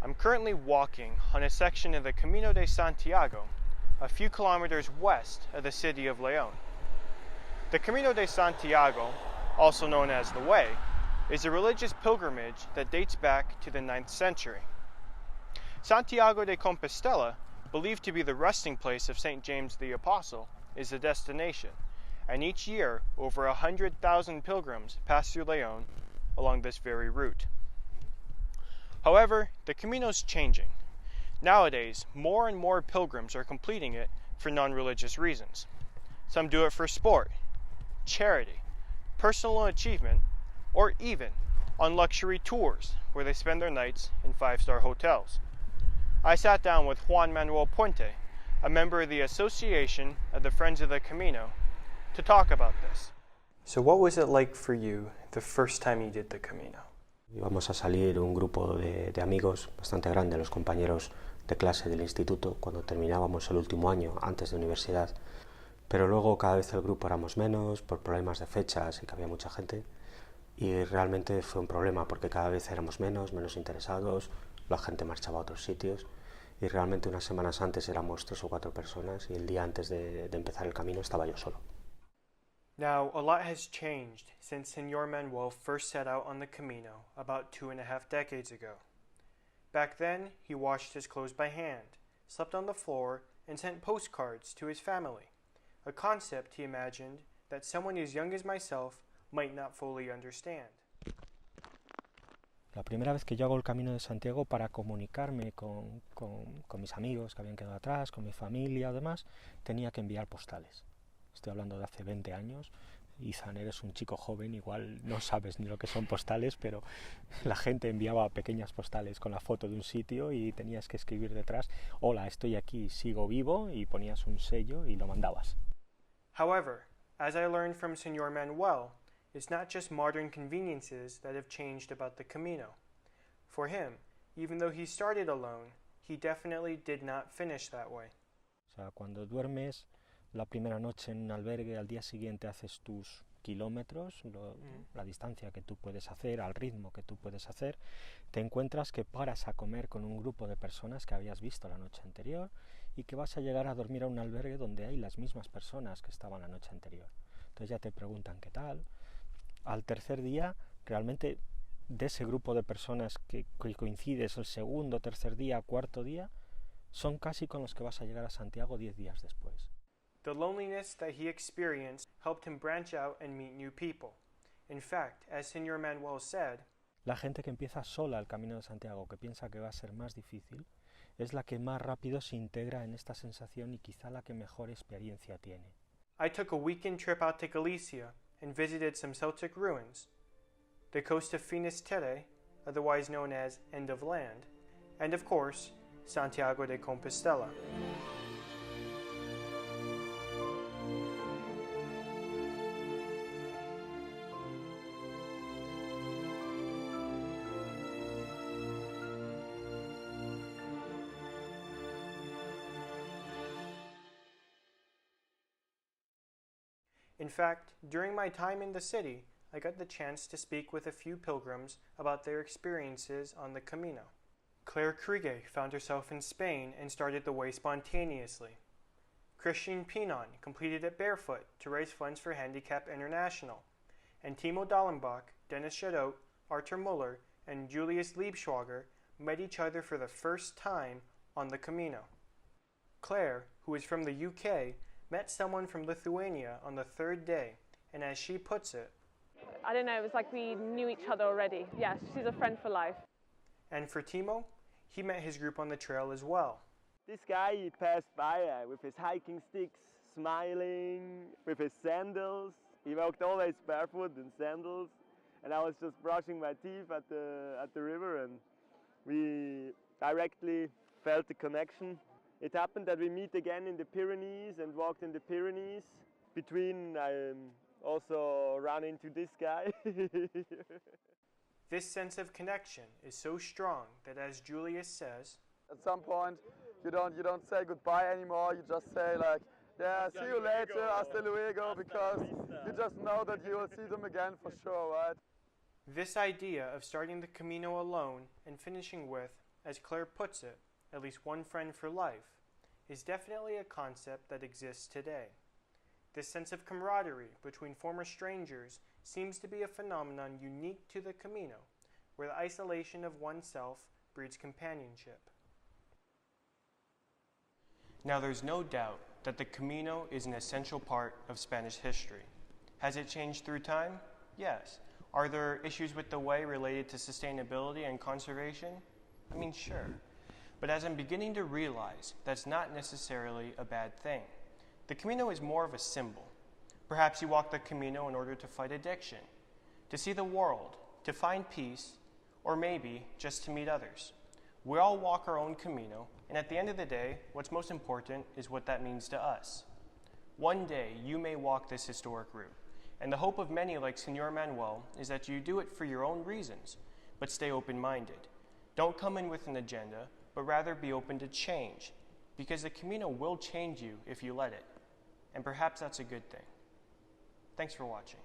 I'm currently walking on a section of the Camino de Santiago, a few kilometers west of the city of León. The Camino de Santiago, also known as the Way, is a religious pilgrimage that dates back to the 9th century. Santiago de Compostela, believed to be the resting place of St. James the Apostle, is the destination, and each year over 100,000 pilgrims pass through León along this very route. However, the Camino's changing. Nowadays, more and more pilgrims are completing it for non-religious reasons. Some do it for sport, charity, personal achievement, or even on luxury tours where they spend their nights in 5-star hotels. I sat down with Juan Manuel Puente, a member of the Association of the Friends of the Camino, to talk about this. So what was it like for you the first time you did the Camino? Íbamos a salir un grupo de amigos bastante grande, los compañeros de clase del instituto, cuando terminábamos el último año antes de universidad. Pero luego cada vez el grupo éramos menos por problemas de fechas y que había mucha gente. Y realmente fue un problema porque cada vez éramos menos interesados, la gente marchaba a otros sitios. Y realmente unas semanas antes éramos 3 o 4 personas y el día antes de empezar el camino estaba yo solo. Now, a lot has changed since Señor Manuel first set out on the Camino about 2.5 decades ago. Back then, he washed his clothes by hand, slept on the floor, and sent postcards to his family, a concept he imagined that someone as young as myself might not fully understand. La primera vez que yo hago el Camino de Santiago para comunicarme con mis amigos que habían quedado atrás, con mi familia, además, tenía que enviar postales. Estoy hablando de hace 20 años. Izan, eres un chico joven, igual no sabes ni lo que son postales, pero la gente enviaba pequeñas postales con la foto de un sitio y tenías que escribir detrás: hola, estoy aquí, sigo vivo, y ponías un sello y lo mandabas. However, as I learned from Señor Manuel, it's not just modern conveniences that have changed about the Camino. For him, even though he started alone, he definitely did not finish that way. O sea, cuando duermes la primera noche en un albergue, al día siguiente haces tus kilómetros, la distancia que tú puedes hacer, al ritmo que tú puedes hacer, te encuentras que paras a comer con un grupo de personas que habías visto la noche anterior y que vas a llegar a dormir a un albergue donde hay las mismas personas que estaban la noche anterior. Entonces ya te preguntan qué tal. Al tercer día, realmente de ese grupo de personas que coincides el segundo, tercer día, cuarto día, son casi con los que vas a llegar a Santiago 10 días después. The loneliness that he experienced helped him branch out and meet new people. In fact, as Señor Manuel said, la gente que empieza sola el Camino de Santiago, que piensa que va a ser más difícil, es la que más rápido se integra en esta sensación y quizá la que mejor experiencia tiene. I took a weekend trip out to Galicia and visited some Celtic ruins, the coast of Finisterre, otherwise known as End of Land, and of course, Santiago de Compostela. In fact, during my time in the city, I got the chance to speak with a few pilgrims about their experiences on the Camino. Claire Kriege found herself in Spain and started the way spontaneously. Christian Pinon completed it barefoot to raise funds for Handicap International. And Timo Dallenbach, Dennis Shadow, Arthur Muller, and Julius Liebschwager met each other for the first time on the Camino. Claire, who is from the UK, met someone from Lithuania on the 3rd day, and as she puts it, I don't know, it was like we knew each other already. Yeah, she's a friend for life. And for Timo, he met his group on the trail as well. This guy, he passed by with his hiking sticks, smiling, with his sandals. He walked always barefoot in sandals, and I was just brushing my teeth at the river, and we directly felt the connection. It happened that we meet again in the Pyrenees and walked in the Pyrenees. Between, I also ran into this guy. This sense of connection is so strong that, as Julius says, at some point you don't say goodbye anymore, you just say like, yeah, see you later, hasta luego, because you just know that you will see them again for sure, right? This idea of starting the Camino alone and finishing with as Claire puts it, at least one friend for life, is definitely a concept that exists today. This sense of camaraderie between former strangers seems to be a phenomenon unique to the Camino, where the isolation of oneself breeds companionship. Now, there's no doubt that the Camino is an essential part of Spanish history. Has it changed through time? Yes. Are there issues with the way related to sustainability and conservation? I mean, sure. But as I'm beginning to realize, that's not necessarily a bad thing. The Camino is more of a symbol. Perhaps you walk the Camino in order to fight addiction, to see the world, to find peace, or maybe just to meet others. We all walk our own Camino, and at the end of the day, what's most important is what that means to us. One day, you may walk this historic route, and the hope of many like Senor Manuel is that you do it for your own reasons, but stay open-minded. Don't come in with an agenda, but rather be open to change, because the Camino will change you if you let it, and perhaps that's a good thing. Thanks for watching.